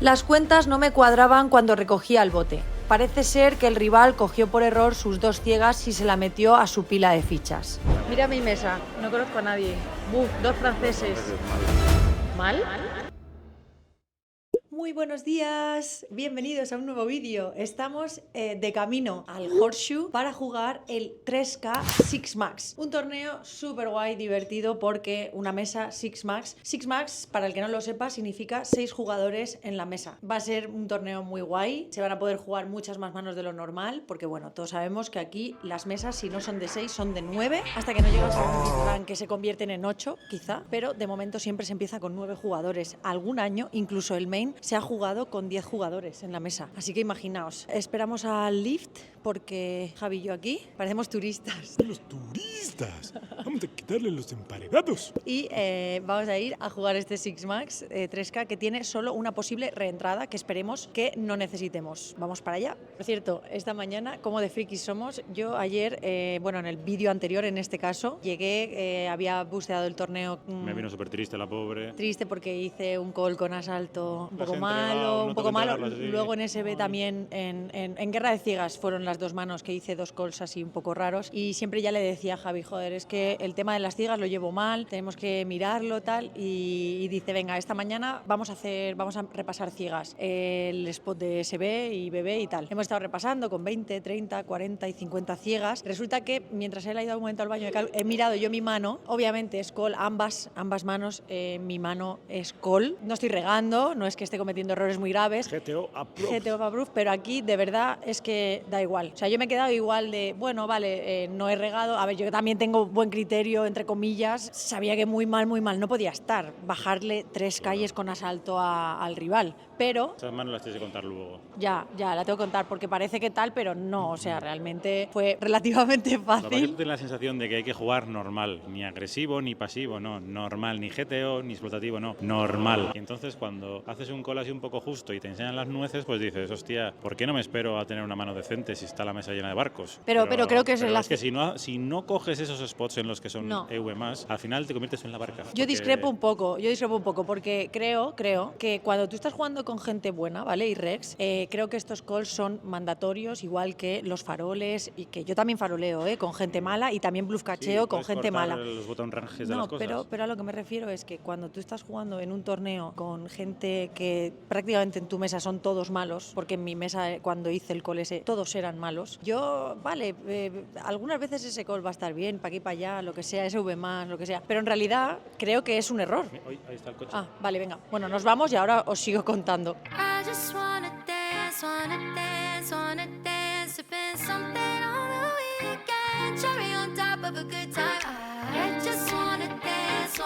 Las cuentas no me cuadraban cuando recogía el bote. Parece ser que el rival cogió por error sus 2 ciegas y se la metió a su pila de fichas. Mira mi mesa, no conozco a nadie. Buf, 2 franceses. ¿Mal? Muy buenos días, bienvenidos a un nuevo vídeo. Estamos de camino al Horseshoe para jugar el 3K Six Max. Un torneo súper guay, divertido, porque una mesa Six Max. Six Max, para el que no lo sepa, significa 6 jugadores en la mesa. Va a ser un torneo muy guay, se van a poder jugar muchas más manos de lo normal, porque bueno, todos sabemos que aquí las mesas, si no son de 6, son de 9, hasta que no llegas a un plan que se convierten en 8, quizá, pero de momento siempre se empieza con 9 jugadores. Algún año, incluso el main, se ha jugado con 10 jugadores en la mesa. Así que imaginaos, esperamos al lift porque Javi y yo aquí parecemos turistas. Los turistas. Vamos a quitarle los emparedados. Y vamos a ir a jugar este Six Max 3K que tiene solo una posible reentrada que esperemos que no necesitemos. Vamos para allá. Por cierto, esta mañana, como de frikis somos, yo ayer, en el vídeo anterior en este caso, llegué, había busteado el torneo. Me vino súper triste la pobre. Triste porque hice un call con asalto un poco malo. Luego en SB también, en Guerra de Ciegas fueron las 2 manos que hice 2 calls así un poco raros y siempre ya le decía a Javi, joder, es que el tema de las ciegas lo llevo mal, tenemos que mirarlo tal, y dice, venga, esta mañana vamos a repasar ciegas, el spot de SB y BB y tal. Hemos estado repasando con 20, 30, 40 y 50 ciegas. Resulta que mientras él ha ido un momento al baño he mirado yo mi mano, obviamente es call, ambas manos, mi mano es call, no estoy regando, no es que esté cometiendo errores muy graves. GTO approved, pero aquí de verdad es que da igual. O sea, yo me he quedado igual de, bueno, vale, no he regado. A ver, yo también tengo buen criterio, entre comillas. Sabía que muy mal no podía estar. Bajarle 3 calles con asalto al rival. Pero... esas manos las tienes que contar luego. Ya, la tengo que contar porque parece que tal, pero no. O sea, realmente fue relativamente fácil. Yo tengo la sensación de que hay que jugar normal. Ni agresivo, ni pasivo, no. Normal. Ni GTO, ni explotativo, no. Normal. Y entonces cuando haces un call así un poco justo y te enseñan las nueces, pues dices, hostia, ¿por qué no me espero a tener una mano decente si está la mesa llena de barcos? Pero creo que es que si no coges esos spots en los que son EV+, al final te conviertes en la barca. Yo discrepo un poco porque creo que cuando tú estás jugando con gente buena, ¿vale? Y Rex, creo que estos calls son mandatorios, igual que los faroles, y que yo también faroleo, con gente mala, y también bluff cacheo con gente mala. Los botón ranges de las cosas. Pero a lo que me refiero es que cuando tú estás jugando en un torneo con gente que prácticamente en tu mesa son todos malos, porque en mi mesa cuando hice el call ese todos eran malos, yo, vale, algunas veces ese call va a estar bien, para aquí, para allá, lo que sea, SV+, lo que sea, pero en realidad creo que es un error. Ahí está el coche. Ah, vale, venga. Bueno, nos vamos y ahora os sigo contando. I just wanna dance, sipping something on the weekend, cherry on top of a good time. I just wanna dance,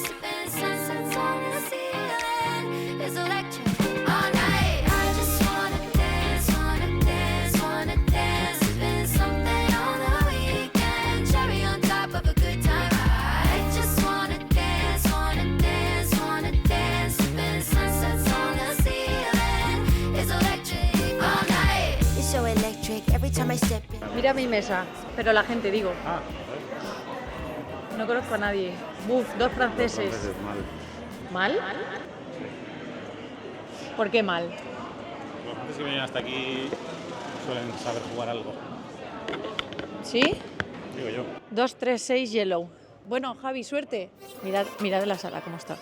sipping sunsets on the ceiling, it's electric all night. I just wanna dance, sipping something on the weekend, cherry on top of a good time. I just wanna dance, sipping sunsets on the ceiling, it's electric all night. It's so electric every time I step in. Mira mi mesa, pero la gente, digo. Ah, No conozco a nadie. Buf, 2 franceses. entonces ¿Mal? ¿Por qué mal? Los franceses que vienen hasta aquí suelen saber jugar algo. ¿Sí? Digo yo. 2, 3, 6, yellow. Bueno, Javi, suerte. Mirad la sala cómo está.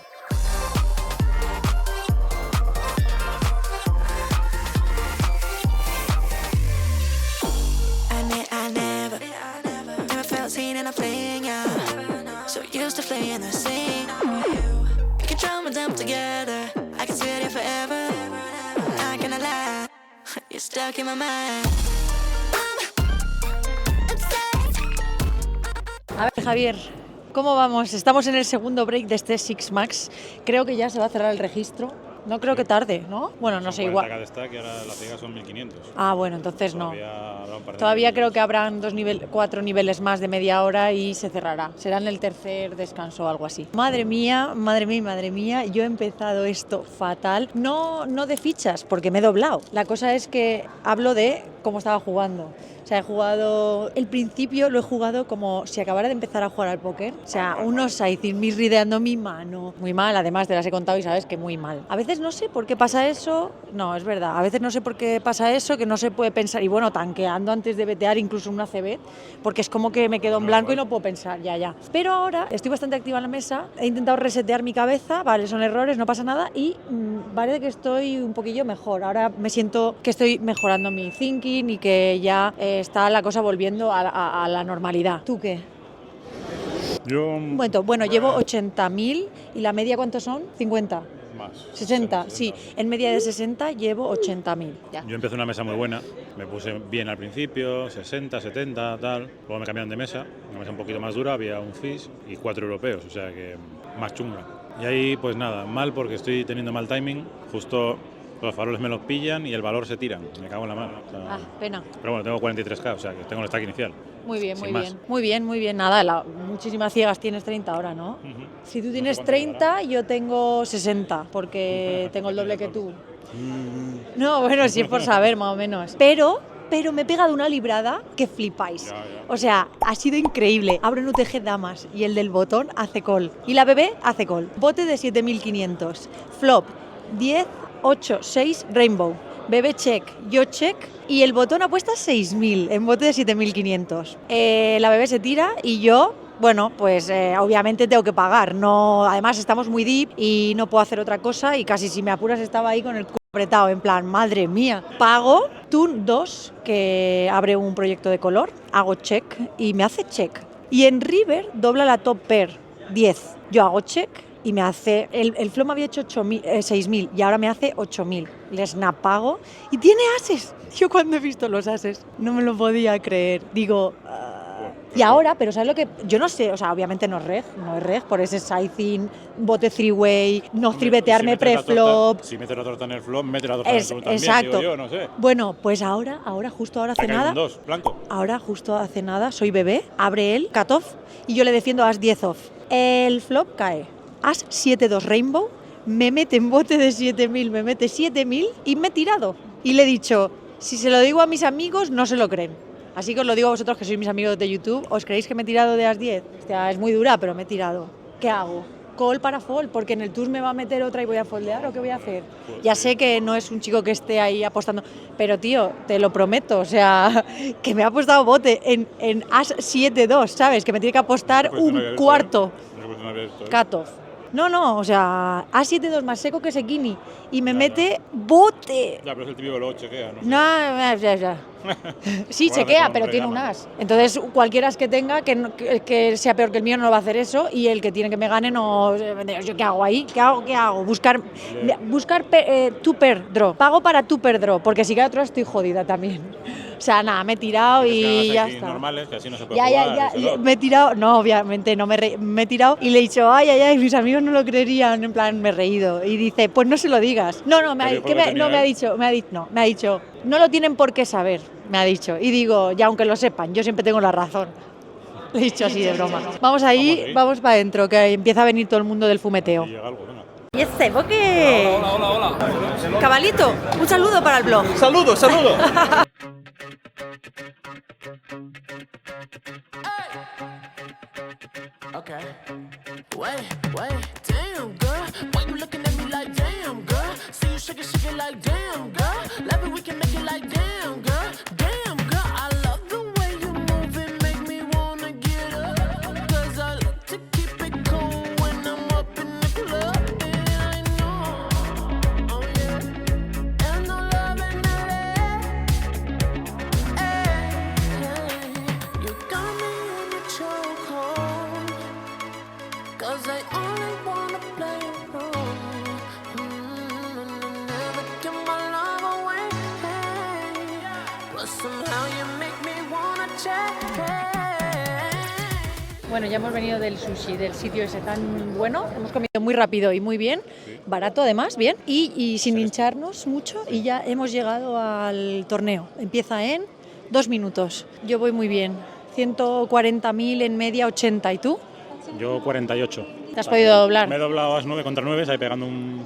I never felt seen in a fling, yeah. So used to playing the scene. We can drum them together. I can sit here forever. Not gonna lie, you're stuck in my mind. A ver, Javier, ¿cómo vamos? Estamos en el segundo break de este Six Max. Creo que ya se va a cerrar el registro. No creo que tarde, ¿no? Bueno, no sé, igual. Cada stack y ahora las ciegas son 1500. Ah, bueno, entonces no. Todavía Creo que habrán 4 niveles más de media hora y se cerrará. Será en el tercer descanso o algo así. Madre mía, yo he empezado esto fatal. No de fichas, porque me he doblado. La cosa es que hablo de cómo estaba jugando. O sea, he jugado... El principio lo he jugado como si acabara de empezar a jugar al póker. O sea, unos sizing, misrideando mi mano. Muy mal, además te las he contado y sabes que muy mal. A veces no sé por qué pasa eso. No, es verdad. A veces no sé por qué pasa eso, que no se puede pensar. Y bueno, tanqueando antes de betear incluso una CB, porque es como que me quedo en blanco y no puedo pensar, ya. Pero ahora estoy bastante activa en la mesa. He intentado resetear mi cabeza. Vale, son errores, no pasa nada. Y parece que estoy un poquillo mejor. Ahora me siento que estoy mejorando mi thinking y que ya está la cosa volviendo a la normalidad. ¿Tú qué? Yo... Bueno, llevo 80.000 y la media ¿cuántos son? 50. Más. 60, sí. En media de 60 llevo 80.000. Yo empecé una mesa muy buena, me puse bien al principio, 60, 70, tal. Luego me cambiaron de mesa, una mesa un poquito más dura, había un FIS y 4 europeos, o sea que más chunga. Y ahí pues nada, mal porque estoy teniendo mal timing, justo los faroles me los pillan y el valor se tiran, me cago en la mano. O sea, Pena. Pero bueno, tengo 43k, o sea que tengo el stack inicial. Muy bien, Sin más. muy bien, nada, muchísimas ciegas tienes 30 ahora, ¿no? Si tú tienes 30, yo tengo 60, porque tengo el doble que tú. No, bueno, si es por saber, más o menos. Pero me he pegado una librada que flipáis. O sea, ha sido increíble. Abro en UTG damas y el del botón hace call. Y la bebé hace call. Bote de 7.500. Flop, 10, 8, 6, rainbow. Bebé check, yo check y el botón apuesta 6.000 en bote de 7.500. La bebé se tira y yo, bueno, pues obviamente tengo que pagar. No, además estamos muy deep y no puedo hacer otra cosa y casi si me apuras estaba ahí con el culo apretado, en plan, madre mía. Pago, turn 2, que abre un proyecto de color, hago check y me hace check. Y en river dobla la top pair, 10. Yo hago check. Y me hace, el flop me había hecho 6.000 y ahora me hace 8.000. Le snap pago y tiene ases. Yo cuando he visto los ases no me lo podía creer. Digo, y ahora, pero ¿sabes lo que? Yo no sé, o sea, obviamente no es reg por ese sizing, bote three-way, no tribetearme pre-flop. Si metes la torta en el flop, metes la torta en el flop también, exacto. digo yo, no sé. Bueno, pues ahora, justo ahora hace nada. Dos, blanco. Ahora, justo hace nada, soy bebé, abre él, cut off, y yo le defiendo as 10 off. El flop cae. As 7-2 rainbow, me mete en bote de 7.000, me mete 7.000 y me he tirado. Y le he dicho, si se lo digo a mis amigos, no se lo creen. Así que os lo digo a vosotros que sois mis amigos de YouTube, ¿os creéis que me he tirado de as 10? O sea, es muy dura, pero me he tirado. ¿Qué hago? Call para fold, porque en el tour me va a meter otra y voy a foldear, ¿o qué voy a hacer? Ya sé que no es un chico que esté ahí apostando, pero tío, te lo prometo, o sea, que me ha apostado bote en as 7-2, ¿sabes? Que me tiene que apostar un cuarto. Cut-off. No, o sea, A7-2 más seco que Sekini y me mete bote. Ya, pero es el típico que lo chequea, ¿no? No, ya. Sí, chequea, pero tiene un as. Entonces, cualquiera que tenga, que sea peor que el mío, no lo va a hacer eso y el que tiene que me gane no... ¿Yo qué hago ahí? ¿Qué hago? Buscar two pair draw. Pago para two pair draw, porque si cae otro estoy jodida también. O sea, nada, me he tirado y ya está. Normales, que así no se puede jugar. Ya, me he tirado, no, obviamente no me he tirado y le he dicho, ay, mis amigos no lo creerían, en plan, me he reído. Y dice, pues no se lo digas. No, me ha dicho, no lo tienen por qué saber, me ha dicho. Y digo, ya aunque lo sepan, yo siempre tengo la razón. Le he dicho así de broma. Vamos ahí, vamos para adentro, que empieza a venir todo el mundo del fumeteo. ¿Y este qué? Hola. Cabalito, un saludo para el blog. Saludo. Okay. Wait, damn, girl. Why you looking at me like damn, girl? See you shake it like damn, girl. Love it, we can make it like damn, girl. Damn, girl, I love the way you move it, make me wanna get up. 'Cause I like to keep it cool when I'm up in the club. And I know, oh yeah, and no love in LA. Hey, you got me in the chokehold. 'Cause I only wanna play it wrong. And I never give my love away. But somehow you make me wanna change. Bueno, ya hemos venido del sushi, del sitio ese tan bueno. Hemos comido muy rápido y muy bien, barato además, bien. Y sin hincharnos mucho y ya hemos llegado al torneo. Empieza en 2 minutos. Yo voy muy bien. 140.000 en media, 80. ¿Y tú? Yo 48. ¿Te has podido doblar? Me he doblado a 9 contra 9, ahí pegando un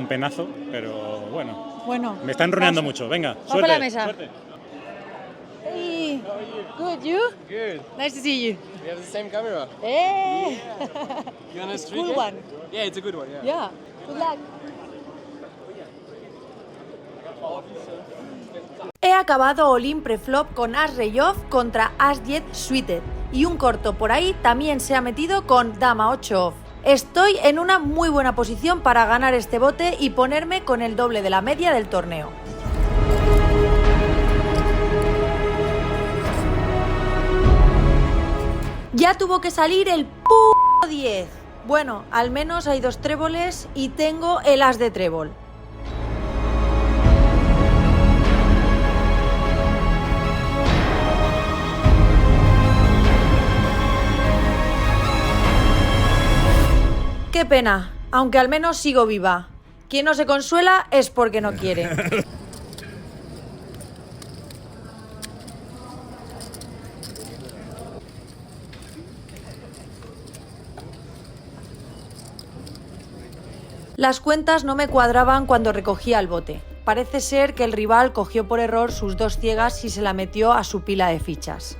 penazo, pero bueno. Bueno. Me está enroneando mucho, venga, Vamos suerte. a la mesa. Suerte. How are you? Good, you? Good. Nice to see you. We have the same camera. Hey! You want a street Cool game? one. Yeah, it's a good one, yeah. Yeah. Good luck. He acabado all-in preflop con As Rey Off contra As 10 Suited y un corto por ahí también se ha metido con Dama 8 Off. Estoy en una muy buena posición para ganar este bote y ponerme con el doble de la media del torneo. Ya tuvo que salir el p*** 10. Bueno, al menos hay 2 tréboles y tengo el As de trébol. Qué pena, aunque al menos sigo viva. Quien no se consuela es porque no quiere. Las cuentas no me cuadraban cuando recogía el bote. Parece ser que el rival cogió por error sus 2 ciegas y se la metió a su pila de fichas.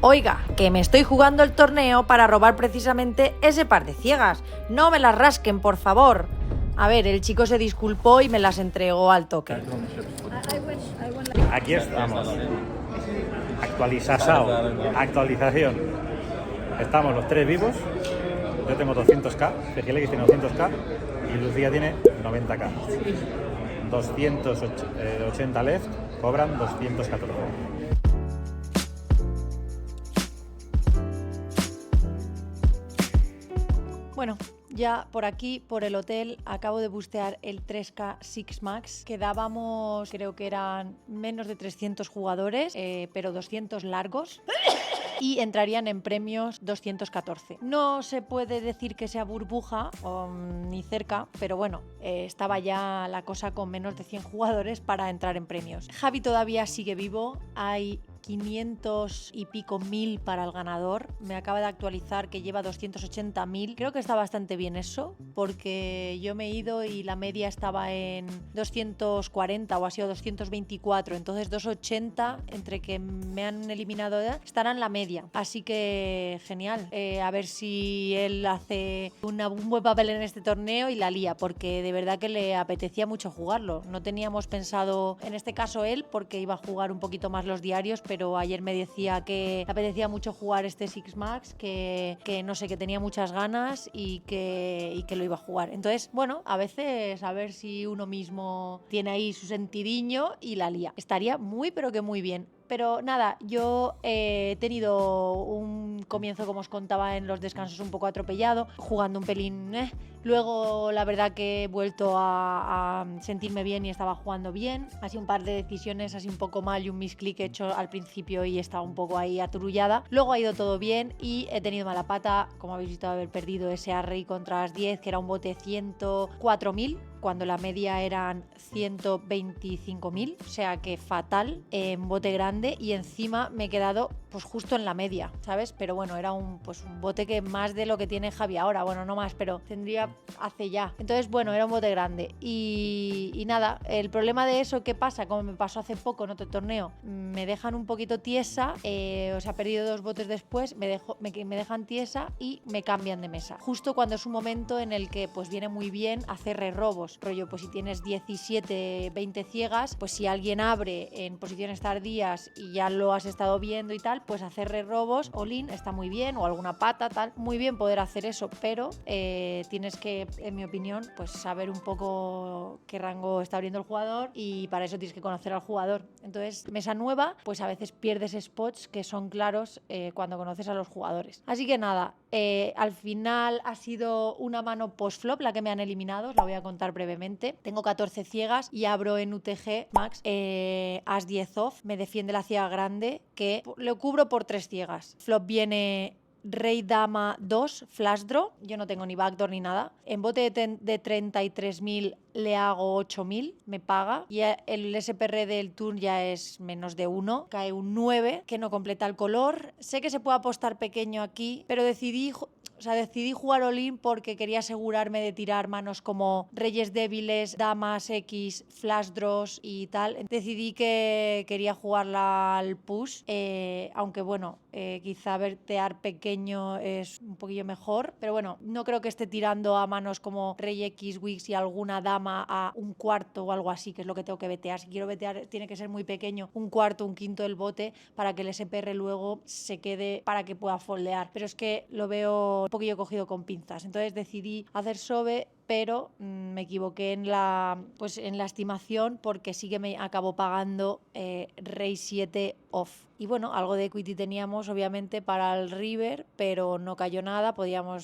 Oiga, que me estoy jugando el torneo para robar precisamente ese par de ciegas. No me las rasquen, por favor. A ver, el chico se disculpó y me las entregó al toque. Aquí estamos. Actualización. Estamos los 3 vivos. Yo tengo 200k, PGLX tiene 200k y Lucía tiene 90k. 280 left, cobran 214. Bueno, ya por aquí, por el hotel, acabo de bustear el 3K Six Max. Quedábamos, creo que eran menos de 300 jugadores, pero 200 largos. Y entrarían en premios 214. No se puede decir que sea burbuja ni cerca, pero bueno, estaba ya la cosa con menos de 100 jugadores para entrar en premios. Javi todavía sigue vivo, hay 500 y pico mil para el ganador. Me acaba de actualizar que lleva 280.000. Creo que está bastante bien eso, porque yo me he ido y la media estaba en 240 o ha sido 224. Entonces 280, entre que me han eliminado, estará en la media. Así que genial. A ver si él hace un buen papel en este torneo y la lía, porque de verdad que le apetecía mucho jugarlo. No teníamos pensado, en este caso él, porque iba a jugar un poquito más los diarios, pero ayer me decía que le apetecía mucho jugar este Six Max, que no sé, que tenía muchas ganas y que lo iba a jugar. Entonces, bueno, a veces a ver si uno mismo tiene ahí su sentidiño y la lía. Estaría muy, pero que muy bien. Pero nada, yo he tenido un comienzo, como os contaba, en los descansos un poco atropellado, jugando un pelín. Luego, la verdad que he vuelto a sentirme bien y estaba jugando bien. Ha sido un par de decisiones así un poco mal y un misclick hecho al principio y estaba un poco ahí aturullada. Luego ha ido todo bien y he tenido mala pata, como habéis visto, haber perdido ese As-Rey contra As 10, que era un bote 104.000. Cuando la media eran 125.000, o sea que fatal, en bote grande, y encima me he quedado pues justo en la media, ¿sabes? Pero bueno, era un bote que más de lo que tiene Javi ahora, bueno, no más, pero tendría hace ya. Entonces, bueno, era un bote grande y nada, el problema de eso, ¿qué pasa? Como me pasó hace poco en otro torneo, me dejan un poquito tiesa, o sea, he perdido 2 botes después, me dejan tiesa y me cambian de mesa. Justo cuando es un momento en el que pues viene muy bien hacer re-robos. Rollo, pues si tienes 17, 20 ciegas, pues si alguien abre en posiciones tardías y ya lo has estado viendo y tal, pues hacer re-robos, all-in, está muy bien, o alguna pata, tal, muy bien poder hacer eso, pero tienes que, en mi opinión, pues saber un poco qué rango está abriendo el jugador y para eso tienes que conocer al jugador. Entonces, mesa nueva, pues a veces pierdes spots que son claros cuando conoces a los jugadores. Así que nada, al final ha sido una mano post-flop la que me han eliminado, os la voy a contar brevemente. Tengo 14 ciegas y abro en UTG Max As 10 off, me defiende la ciega grande que le cubro por 3 ciegas. Flop viene Rey Dama 2 Flash Draw, yo no tengo ni backdoor ni nada. En bote de 33.000 le hago 8.000, me paga, y el SPR del turn ya es menos de 1, cae un 9 que no completa el color. Sé que se puede apostar pequeño aquí, pero decidí O sea, decidí jugar all-in porque quería asegurarme de tirar manos como reyes débiles, damas X, flash draws y tal. Decidí que quería jugarla al push, aunque bueno, quizá vertear pequeño es un poquillo mejor, pero bueno, no creo que esté tirando a manos como rey X, Wix y alguna dama a un cuarto o algo así, que es lo que tengo que vetear. Si quiero vetear tiene que ser muy pequeño, un cuarto, un quinto del bote, para que el SPR luego se quede para que pueda foldear. Pero es que lo veo un poquillo cogido con pinzas. Entonces decidí hacer SOBE, pero me equivoqué en la estimación, porque sí que me acabó pagando Rey 7 off. Y bueno, algo de equity teníamos obviamente para el river, pero no cayó nada.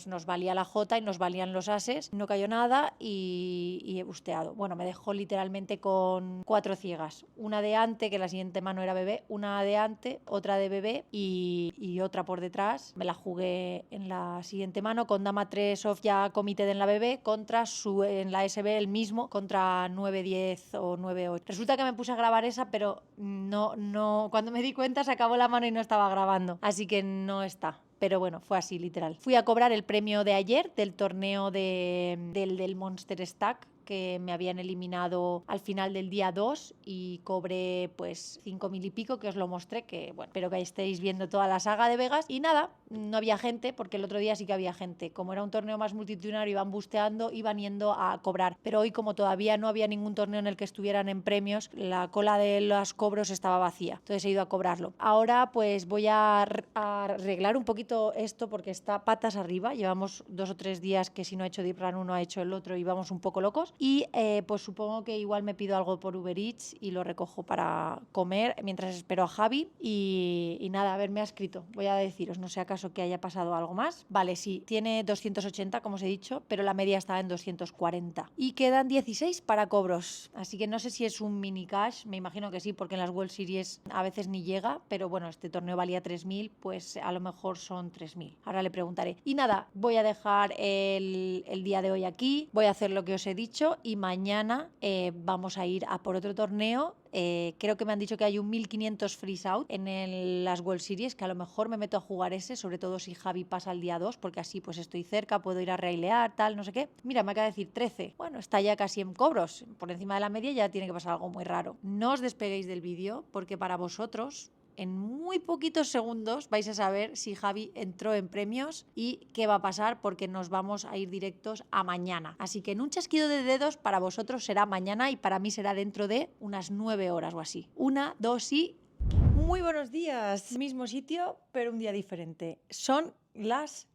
Nos valía la J y nos valían los ases, no cayó nada y he busteado. Bueno, me dejó literalmente con 4 ciegas, una de ante, que la siguiente mano era bebé, una de ante, otra de bebé y otra por detrás. Me la jugué en la siguiente mano con dama 3 off ya committed en la bebé, contra en la SB el mismo, contra 9-10 o 9-8. Resulta que me puse a grabar esa, pero no, cuando me di cuenta se acabó la mano y no estaba grabando, así que no está. Pero bueno, fue así, literal. Fui a cobrar el premio de ayer del torneo del Monster Stack, que me habían eliminado al final del día 2, y cobré pues 5.000 y pico, que os lo mostré, que bueno, espero que estéis viendo toda la saga de Vegas. Y nada, no había gente, porque el otro día sí que había gente. Como era un torneo más multitudinario, iban busteando, iban yendo a cobrar. Pero hoy, como todavía no había ningún torneo en el que estuvieran en premios, la cola de los cobros estaba vacía. Entonces he ido a cobrarlo. Ahora pues voy a arreglar un poquito esto, porque está patas arriba. Llevamos 2 o 3 días que si no ha hecho Deep Run uno ha hecho el otro y vamos un poco locos. Y pues supongo que igual me pido algo por Uber Eats y lo recojo para comer mientras espero a Javi. Y nada, a ver, me ha escrito. Voy a deciros, no sé acaso que haya pasado algo más. Vale, sí, tiene 280, como os he dicho, pero la media está en 240. Y quedan 16 para cobros. Así que no sé si es un mini cash, me imagino que sí, porque en las World Series a veces ni llega. Pero bueno, este torneo valía 3.000, pues a lo mejor son 3.000. Ahora le preguntaré. Y nada, voy a dejar el día de hoy aquí. Voy a hacer lo que os he dicho. Y mañana vamos a ir a por otro torneo. Creo que me han dicho que hay un 1500 freeze out en las World Series, que a lo mejor me meto a jugar ese, sobre todo si Javi pasa el día 2, porque así pues estoy cerca, puedo ir a railear, tal, no sé qué. Mira, me acaba de decir 13. Bueno, está ya casi en cobros, por encima de la media. Ya tiene que pasar algo muy raro. No os despeguéis del vídeo, porque para vosotros en muy poquitos segundos vais a saber si Javi entró en premios y qué va a pasar, porque nos vamos a ir directos a mañana. Así que en un chasquido de dedos para vosotros será mañana y para mí será dentro de unas 9 horas o así. 1, 2 y... Muy buenos días. Mismo sitio, pero un día diferente. Son las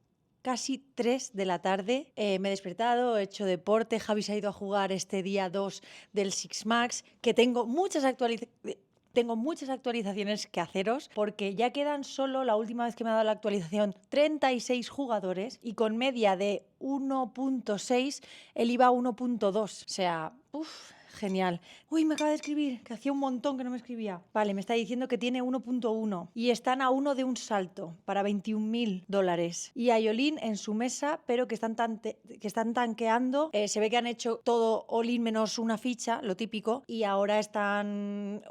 casi 3 de la tarde. Me he despertado, he hecho deporte. Javi se ha ido a jugar este día 2 del Six Max, que tengo muchas actualizaciones que haceros, porque ya quedan solo, la última vez que me ha dado la actualización, 36 jugadores, y con media de 1.6, él iba a 1.2. O sea, genial. Uy, me acaba de escribir, que hacía un montón que no me escribía. Vale, me está diciendo que tiene 1.1 y están a 1 de un salto para $21.000. Y hay all-in en su mesa, pero que están tanqueando. Se ve que han hecho todo all-in menos una ficha, lo típico, y ahora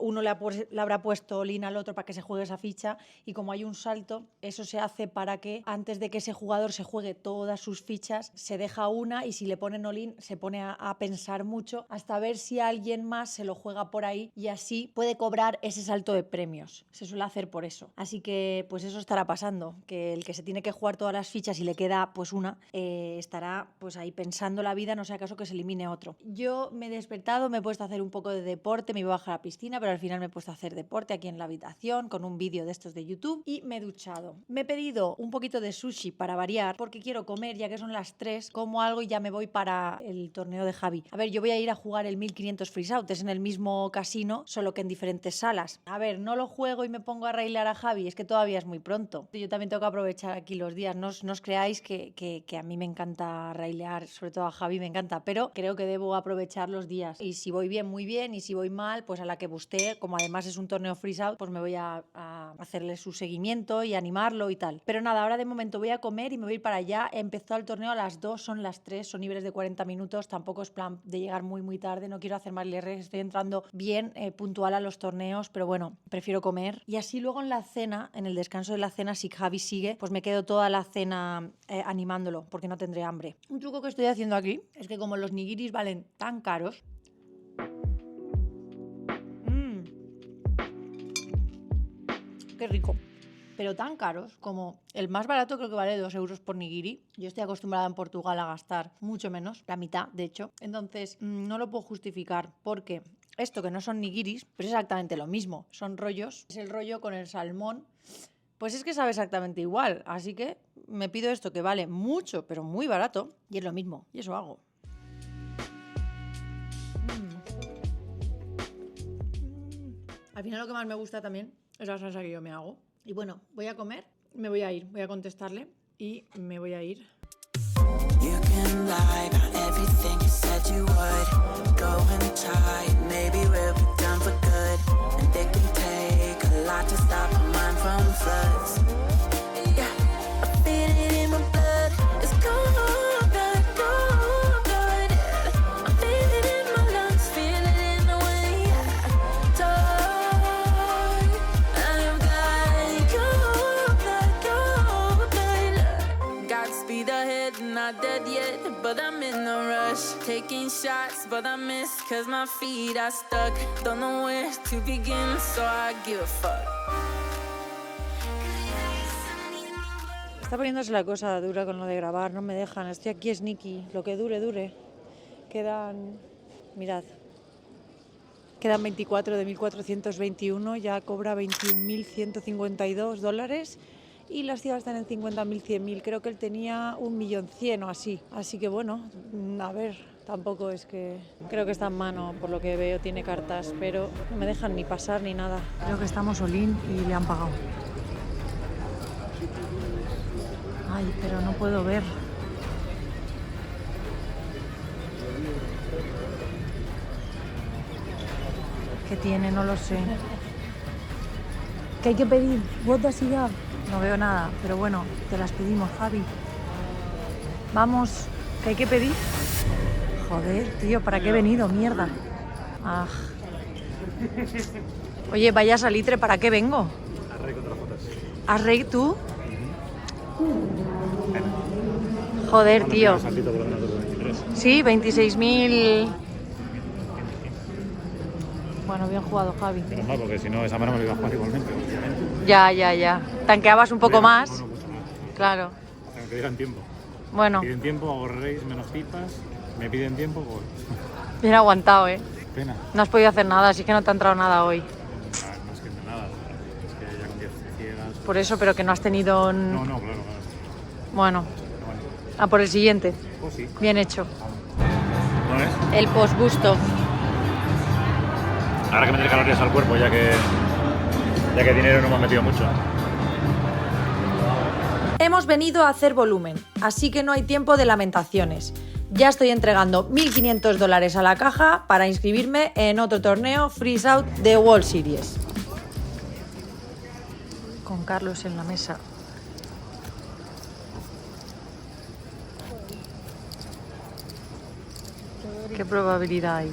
uno le habrá puesto all-in al otro para que se juegue esa ficha, y como hay un salto, eso se hace para que antes de que ese jugador se juegue todas sus fichas, se deja una, y si le ponen all-in se pone a pensar mucho hasta ver si alguien más se lo juega por ahí, y así puede cobrar ese salto de premios. Se suele hacer por eso. Así que pues eso estará pasando, que el que se tiene que jugar todas las fichas y le queda pues una, estará pues ahí pensando la vida, no sea acaso que se elimine otro. Yo me he despertado, me he puesto a hacer un poco de deporte, me iba a bajar a la piscina, pero al final me he puesto a hacer deporte aquí en la habitación con un vídeo de estos de YouTube, y me he duchado. Me he pedido un poquito de sushi para variar, porque quiero comer, ya que son las 3, como algo y ya me voy para el torneo de Javi. A ver, yo voy a ir a jugar el 1500 freeze out, es en el mismo casino, solo que en diferentes salas. A ver, no lo juego y me pongo a railear a Javi, es que todavía es muy pronto. Yo también tengo que aprovechar aquí los días. No os creáis que a mí me encanta railear, sobre todo a Javi me encanta, pero creo que debo aprovechar los días. Y si voy bien, muy bien, y si voy mal, pues a la que bustee, como además es un torneo freeze out, pues me voy a hacerle su seguimiento y animarlo y tal. Pero nada, ahora de momento voy a comer y me voy a ir para allá. He empezado el torneo a las 2, son las 3, son niveles de 40 minutos, tampoco es plan de llegar muy tarde, no quiero hacer más libre, estoy entrando bien puntual a los torneos, pero bueno, prefiero comer. Y así luego en la cena, en el descanso de la cena, si Javi sigue, pues me quedo toda la cena animándolo, porque no tendré hambre. Un truco que estoy haciendo aquí es que como los nigiris valen tan caros, qué rico. Pero tan caros como el más barato creo que vale 2 euros por nigiri. Yo estoy acostumbrada en Portugal a gastar mucho menos, la mitad de hecho. Entonces no lo puedo justificar porque esto que no son nigiris, pero es exactamente lo mismo. Son rollos, es el rollo con el salmón. Pues es que sabe exactamente igual. Así que me pido esto que vale mucho, pero muy barato y es lo mismo. Y eso hago. Al final lo que más me gusta también es la salsa que yo me hago. Y bueno, voy a comer, me voy a ir, voy a contestarle y me voy a ir. You can lie about everything you said you would. Go and try, maybe we'll be done for good. And it can take a lot to stop a mind from floods. Yeah, I feel it in my blood. It's cold blood, cold blood. Yeah. I feel it in my lungs, feel it in the way I talk. I've got cold blood. Godspeed ahead, not dead yet, but I'm in a rush. Taking shots, but I miss, cause my feet are stuck. Don't know where to begin, so I give a fuck. Está poniéndose la cosa dura con lo de grabar, no me dejan. Estoy aquí sneaky, lo que dure, dure. Quedan, mirad, quedan 24 de 1.421, ya cobra 21.152 dólares y las cifras están en 50.000, 100.000. Creo que él tenía 1.100.000 o así. Así que bueno, a ver, tampoco es que... Creo que está en mano, por lo que veo, tiene cartas, pero no me dejan ni pasar ni nada. Creo que estamos all-in y le han pagado. Ay, pero no puedo ver. ¿Qué tiene? No lo sé. ¿Qué hay que pedir? ¿What does he have? No veo nada, pero bueno, te las pedimos, Javi. Vamos, ¿qué hay que pedir? Joder, tío, ¿para qué he venido? Mierda. Ah. Oye, vaya salitre, ¿para qué vengo? Arrey contra fotos. ¿Arrey tú? Joder, tío. Sí, 26.000. Bueno, bien jugado, Javi. Menos mal, porque si no, esa mano me lo iba a jugar igualmente. Obviamente. Ya. Tanqueabas un poco más. No, mucho más. Claro. Hasta que digan tiempo. Bueno, Piden tiempo, hago race menos pipas. Me piden tiempo, pues. bien aguantado, ¿eh? Pena. No has podido hacer nada, así que no te ha entrado nada hoy. No es que no nada. Es que ya con 10 ciegas. Por eso, pero que no has tenido... No, claro. Bueno, Bueno, a por el siguiente. pues sí. Bien hecho. ¿No es? El postgusto. Habrá que meter calorías al cuerpo, ya que dinero no me ha metido mucho. Hemos venido a hacer volumen, así que no hay tiempo de lamentaciones. Ya estoy entregando 1.500 dólares a la caja para inscribirme en otro torneo Freeze Out de World Series. Con Carlos en la mesa. ¿Qué probabilidad hay?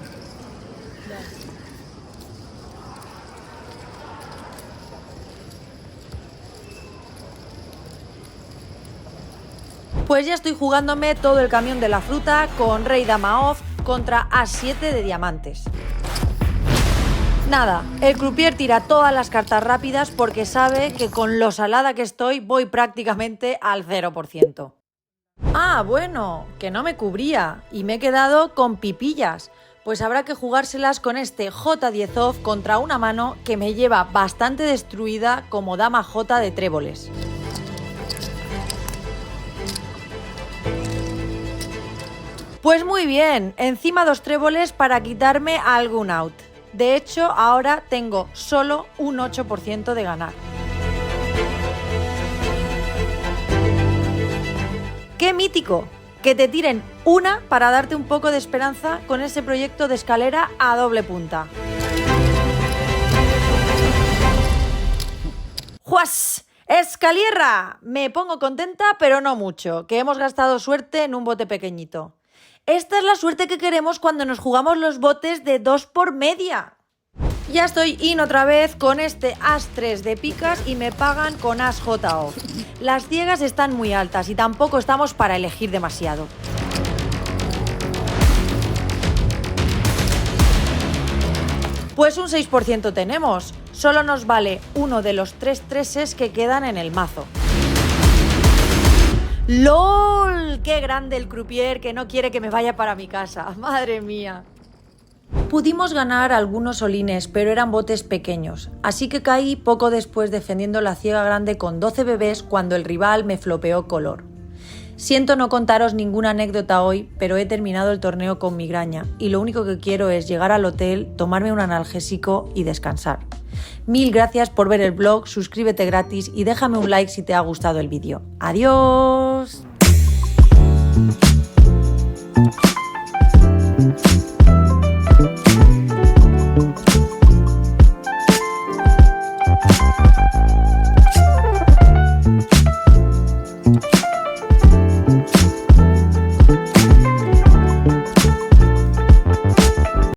Pues ya estoy jugándome todo el camión de la fruta con Rey Dama Off contra As-7 de diamantes. Nada, el croupier tira todas las cartas rápidas porque sabe que con lo salada que estoy voy prácticamente al 0%. Ah, bueno, que no me cubría y me he quedado con pipillas. Pues habrá que jugárselas con este J10 Off contra una mano que me lleva bastante destruida como Dama J de tréboles. Pues muy bien, encima 2 tréboles para quitarme algún out. De hecho, ahora tengo solo un 8% de ganar. ¡Qué mítico! Que te tiren una para darte un poco de esperanza con ese proyecto de escalera a doble punta. ¡Juas! ¡Escalierra! Me pongo contenta, pero no mucho, que hemos gastado suerte en un bote pequeñito. Esta es la suerte que queremos cuando nos jugamos los botes de 2 por media. Ya estoy in otra vez con este As-3 de picas y me pagan con As-J off. Las ciegas están muy altas y tampoco estamos para elegir demasiado. Pues un 6% tenemos. Solo nos vale uno de los 3 treses que quedan en el mazo. ¡Lol! ¡Qué grande el croupier que no quiere que me vaya para mi casa! ¡Madre mía! Pudimos ganar algunos olines, pero eran botes pequeños, así que caí poco después defendiendo la ciega grande con 12 bebés cuando el rival me flopeó color. Siento no contaros ninguna anécdota hoy, pero he terminado el torneo con migraña y lo único que quiero es llegar al hotel, tomarme un analgésico y descansar. Mil gracias por ver el vlog, suscríbete gratis y déjame un like si te ha gustado el vídeo. ¡Adiós!